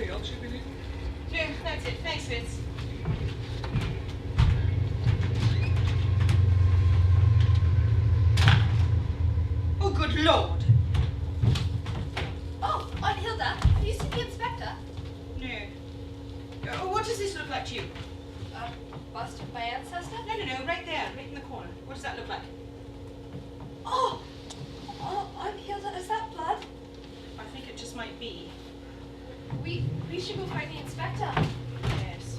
anything else you believe? No, that's it. Thanks, Fitz. Oh, good Lord! Oh, Aunt Hilda, have you seen the inspector? No. What does this look like to you? A bust of my ancestor? No, right there, right in the corner. What does that look like? Oh, Aunt Hilda, is that blood? I think it just might be. We should go find the inspector. Yes.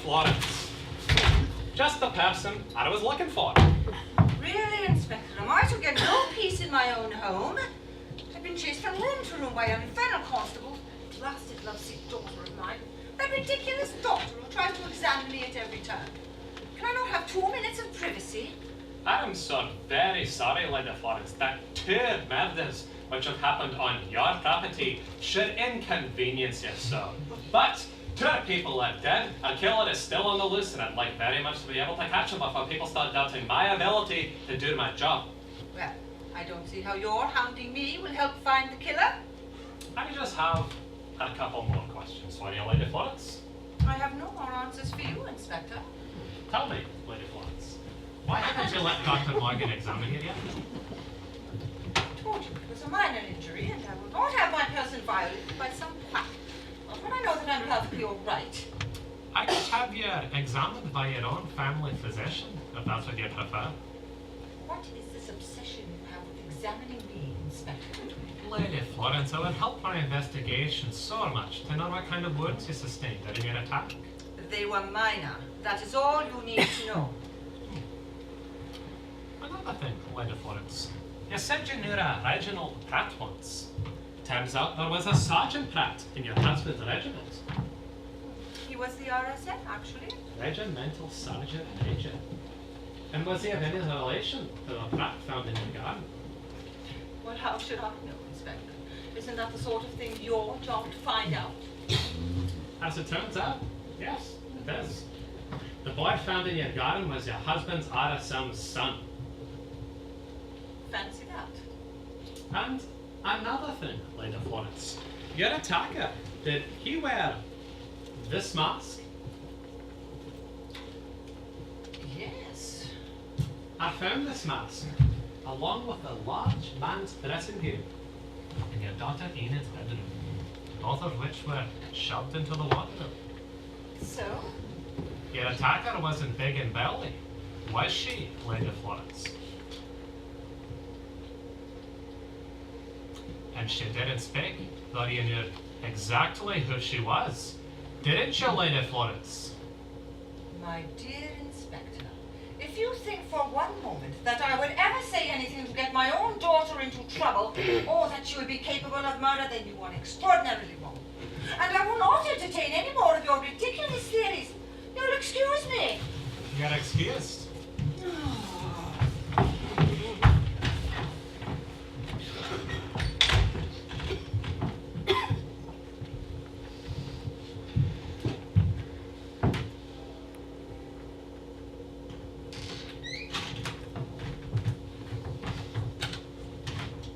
Florence. Just the person I was looking for. Really, Inspector? Am I to get no peace in my own home? I've been chased from room to room by an infernal constable. Blasted lovesick daughter of mine. That ridiculous doctor who tries to examine me at every turn. Can I not have 2 minutes of privacy? I am so very sorry, Lady Florence, that 2 murders which have happened on your property should inconvenience you so. But 2 people are dead, a killer is still on the loose, and I'd like very much to be able to catch him before people start doubting my ability to do my job. Well, I don't see how your hounding me will help find the killer. I just have a couple more questions for you, Lady Florence. I have no more answers for you, Inspector. Tell me, Lady Florence, why haven't you let Dr. Morgan examine you yet? I told you it was a minor injury, and I will not have my person violated by some quack. Not when I know that I'm perfectly all right. I could have you examined by your own family physician, if that's what you prefer. What is this obsession you have with examining me, Inspector? Lady Florence, it would help my investigation so much to know what kind of wounds you sustained during your attack. They were minor. That is all you need to know. Another thing, Lady Florence. You said you knew a Reginald Pratt once. Turns out there was a Sergeant Pratt in your husband's regiment. He was the RSM, actually. Regimental Sergeant Major. And was he of any relation to the Pratt found in your garden? Well, how should I know, Inspector? Isn't that the sort of thing your job to find out? As it turns out, yes, it is. The boy found in your garden was your husband's RSM's son. Fancy that. And another thing, Lady Florence. Your attacker, did he wear this mask? Yes. I found this mask, along with a large man's dressing gown, in your daughter Enid's bedroom, both of which were shoved into the wardrobe. So? Your attacker wasn't big in belly, was she, Lady Florence? And she didn't speak, though you knew exactly who she was. Didn't you, Lady Florence? My dear Inspector, if you think for one moment that I would ever say anything to get my own daughter into trouble, or that she would be capable of murder, then you are extraordinarily wrong. And I will not entertain any more of your ridiculous theories. You'll excuse me. You're excused.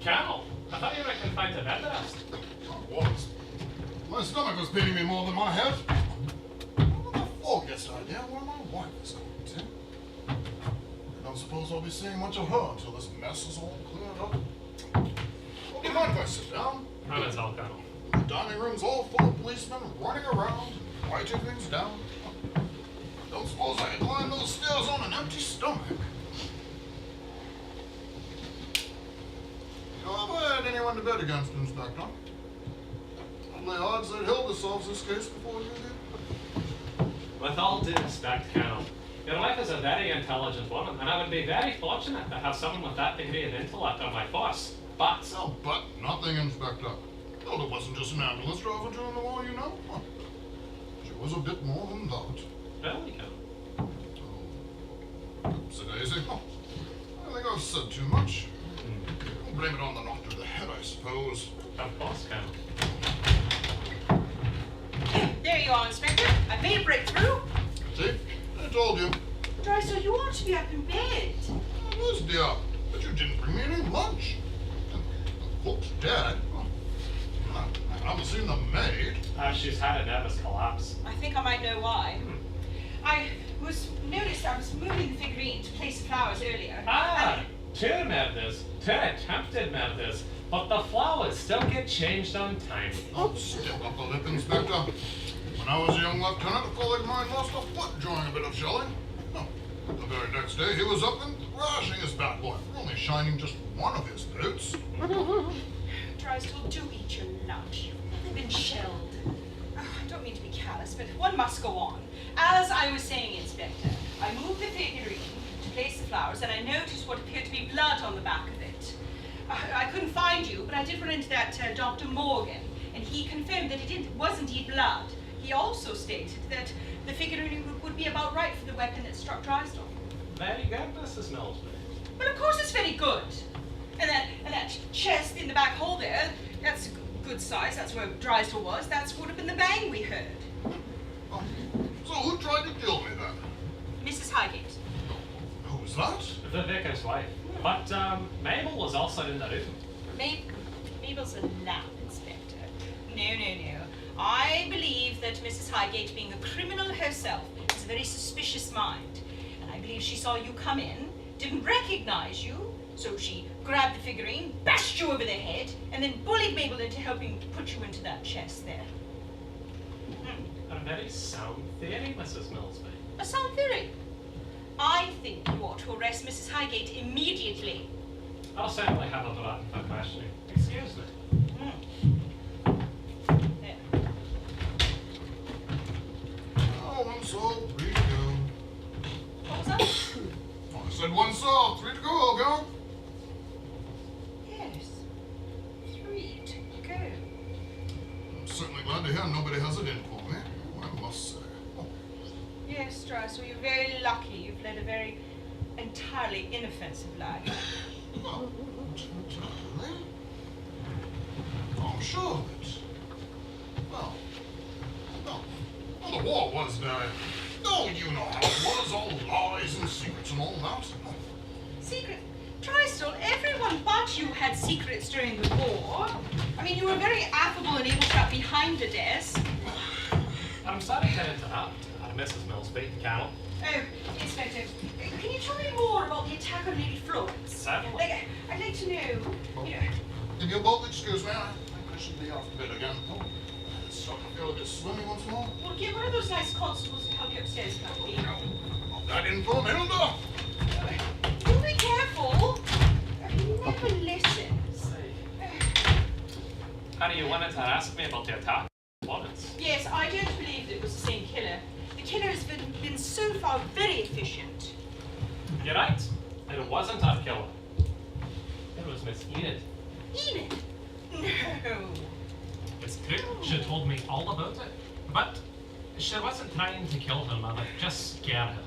Colonel, I thought you were confined to bed rest. I was. My stomach was beating me more than my head. What the foggiest idea where my wife is going to. I don't suppose I'll be seeing much of her until this mess is all cleared up. Well, do you mind if I sit down? Not at all, Colonel. The dining room's all full of policemen running around, writing things down. Don't suppose I can climb those stairs on an empty stomach. You ever had anyone to bet against, Inspector? I'd lay odds that Hilda solves this case before you do. With all due respect, Colonel, Your wife is a very intelligent woman, and I would be very fortunate to have someone with that degree of intellect on my force. But No, but nothing, Inspector. Hilda wasn't just an ambulance driver during the war, you know. Huh. She was a bit more than that. really, Colonel. Oh, oopsie daisy. Oh, I think I've said too much. I'll blame it on the knock to the head, I suppose. Of course, Colonel. There you are, Inspector. I've made a breakthrough. See? I told you. Drysdale, you ought to be up in bed. I was, dear. But you didn't bring me any lunch. And the cook's dead. Oh, I haven't seen the maid. She's had a nervous collapse. I think I might know why. I noticed I was moving the figurine to place the flowers earlier. Ah, two murders, two attempted murders, but the flowers still get changed on time. Oh, step up a lip, Inspector. When I was a young lieutenant, a colleague of mine lost a foot during a bit of shelling. Oh, the very next day, he was up and thrashing his bad boy for only shining just one of his boots. Drysdale, do eat your lunch. They've been shelled. Oh, I don't mean to be callous, but one must go on. As I was saying, Inspector, I moved the figurine to place the flowers, and I noticed what appeared to be blood on the back of it. I couldn't find you, but I did run into that Dr. Morgan, and he confirmed that it was indeed blood. He also stated that the figurine would be about right for the weapon that struck Drysdale. Very good, Mrs. Millsbury. Well, of course it's very good. And that chest in the back hole there, that's a good size. That's where Drysdale was. That's would have been the bang we heard. Oh, so who tried to kill me then? Mrs. Highgate. Who's that? The vicar's wife. But Mabel was also in the room. Mabel's a lamb, Inspector. No. I believe that Mrs. Highgate, being a criminal herself, has a very suspicious mind. And I believe she saw you come in, didn't recognize you, so she grabbed the figurine, bashed you over the head, and then bullied Mabel into helping put you into that chest there. A very sound theory, Mrs. Millsbury. A sound theory. I think you ought to arrest Mrs. Highgate immediately. I'll certainly have a lot for questioning. Excuse me. There. Oh, I'm so free to go. What was that? Oh, I said one solved. 3 to go, old girl. Yes. 3 to go. I'm certainly glad to hear nobody has it in for me. I must say. Oh, Yes, Drysdale, you're very lucky. You've led a very entirely inoffensive life. well, entirely. I'm sure of it. Well, the war was very... Oh, you know how it was, all lies and secrets and all that. Oh, Secret? Drysdale, everyone but you had secrets during the war. I mean, you were very affable and able to get behind a desk. I'm sorry to interrupt, Mrs. Millsbury, Colonel. Oh, Inspector, can you tell me more about the attack on Lady Florence? Certainly. Like, I'd like to know, you know... if you'll both excuse me, I think I should be off to bed again. Oh, it's starting to feel a bit swimmy once more. Well, get one of those nice constables to help you upstairs, can't we? Not that info, Hilda. You be careful. He never listens. Harry, you wanted to ask me about the attack? Florence. Yes, I don't believe that it was the same killer. The killer has been so far very efficient. You're right. It wasn't our killer. It was Miss Enid. Enid? No. It's true. She told me all about it. But she wasn't trying to kill her mother, just scare her.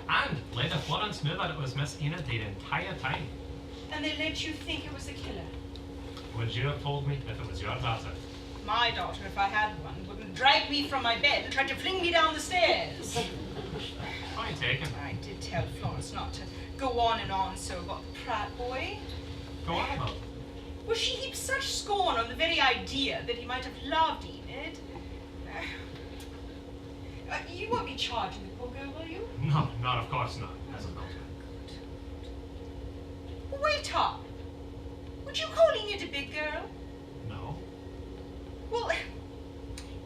And Lady Florence knew that it was Miss Enid the entire time. And they let you think it was the killer? Would you have told me if it was your daughter? My daughter, if I had one, wouldn't drag me from my bed and try to fling me down the stairs. Point taken. I did tell Florence not to go on and on so about the Pratt boy. Go on about. Well, she heaped such scorn on the very idea that he might have loved Enid. You won't be charging the poor girl, will you? No, not of course not, Mrs. Millsbury. Wait up! Would you call Enid a big girl? No. Well,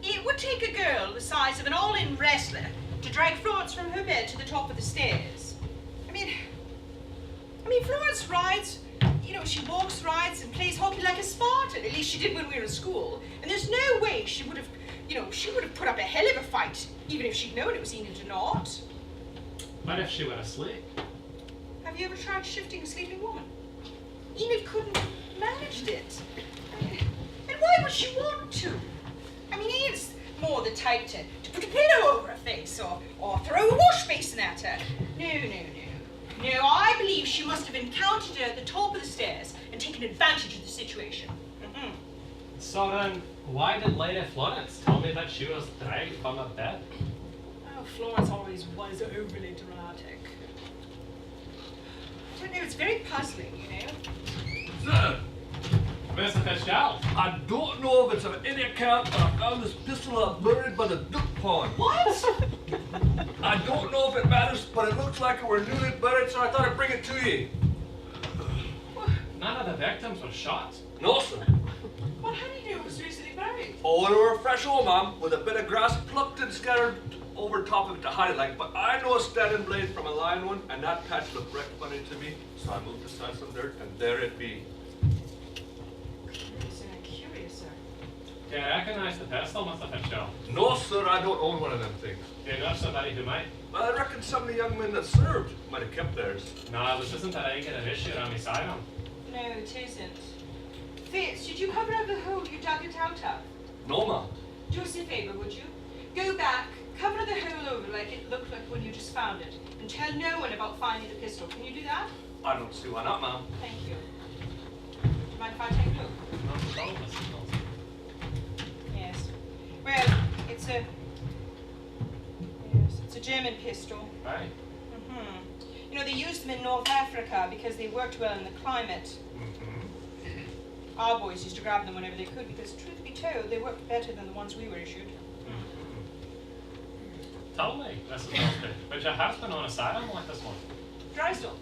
it would take a girl the size of an all-in wrestler to drag Florence from her bed to the top of the stairs. I mean, Florence rides, you know, she walks, rides, and plays hockey like a Spartan. At least she did when we were in school. And there's no way she would have, you know, she would have put up a hell of a fight, even if she'd known it was Enid or not. What if she were asleep? Have you ever tried shifting a sleeping woman? Enid couldn't have managed it. I mean, and why would she want to? I mean, Enid's more the type to put a pillow over her face or throw a wash basin at her. No, I believe she must have encountered her at the top of the stairs and taken advantage of the situation. Mm-hmm. So then, why did Lady Florence tell me that she was dragged from a bed? Oh, Florence always was overly dramatic. I don't know, it's very puzzling, you know? Sir, Mr. Fitzgerald, I don't know if it's of any account, but I found this pistol out buried by the duck pond. What? I don't know if it matters, but it looks like it were newly buried, so I thought I'd bring it to you. none of the victims were shot. No, sir. Well, how do you know it was recently buried? Oh, they were fresh old, ma'am, with a bit of grass plucked and scattered over top of it to hide it like. But I know a standing blade from a lion one, and that patch looked right funny to me, so I moved aside some dirt, and there it be. Curious, sir. Do you recognize the pistol, Mr. Fitzgerald? No, sir, I don't own one of them things. Do you know somebody who might? Well, I reckon some of the young men that served might have kept theirs. No, this isn't a regular issue on my sidearm. No, it isn't. Fitz, did you cover up the hole you dug it out of? No, ma'am. Do us a favour, would you? Go back, cover the hole over like it looked like when you just found it, and tell no one about finding the pistol. Can you do that? I don't see why not, ma'am. Thank you. Do you mind if I take a look? Not at all, Mr. Mills. Yes. Well, it's a German pistol. Right. You know, they used them in North Africa because they worked well in the climate. Mm-hmm. Our boys used to grab them whenever they could because, truth be told, they worked better than the ones we were issued. Tell me, Mrs. Milsby, would your husband on a sidearm like this one? Drysdale?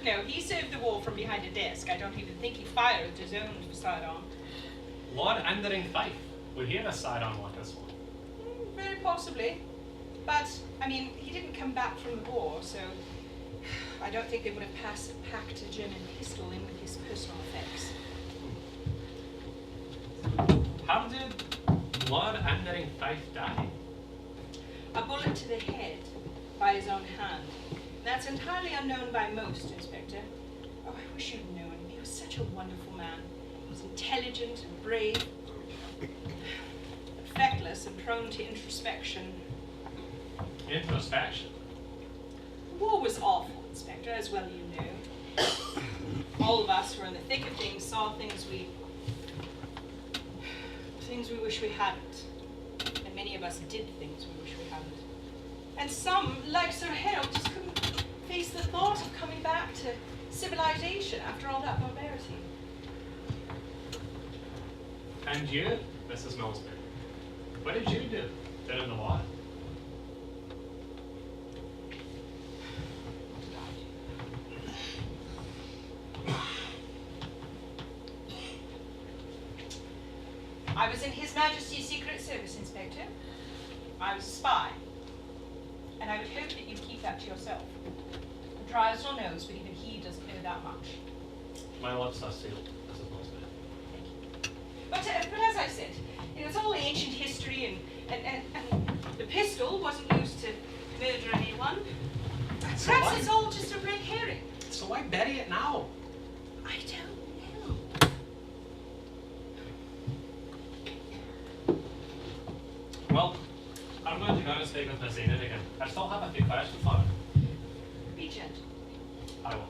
No, he served the war from behind a desk. I don't even think he fired his own sidearm. Lord Endering Fife, would he have a sidearm like this one? Very possibly. But, I mean, he didn't come back from the war, so I don't think they would have packed a German pistol in with his personal effects. How did Lord Endering Fife die? A bullet to the head by his own hand. That's entirely unknown by most, Inspector. Oh, I wish you'd known him. He was such a wonderful man. He was intelligent and brave, but feckless and prone to introspection. Introspection. The war was awful, Inspector, as well you know. All of us who were in the thick of things saw things we wish we hadn't. And many of us did things we wish we hadn't. And some, like Sir Harold, just couldn't face the thought of coming back to civilization after all that barbarity. And you, Mrs. Milsby, what did you do down in the water? I was in His Majesty's Secret Service, Inspector. I was a spy. And I would hope that you'd keep that to yourself. Drysdale knows, but even he doesn't know that much. My lips are sealed, Mrs. Milsby. Thank you. But as I said, it's all ancient history, and the pistol wasn't used to murder anyone. So Perhaps why- it's all just a red herring. So why bury it now? I don't know. Well, I'm going to go and speak with Miss Enid again. I still have a few questions for her. Be gentle. I will.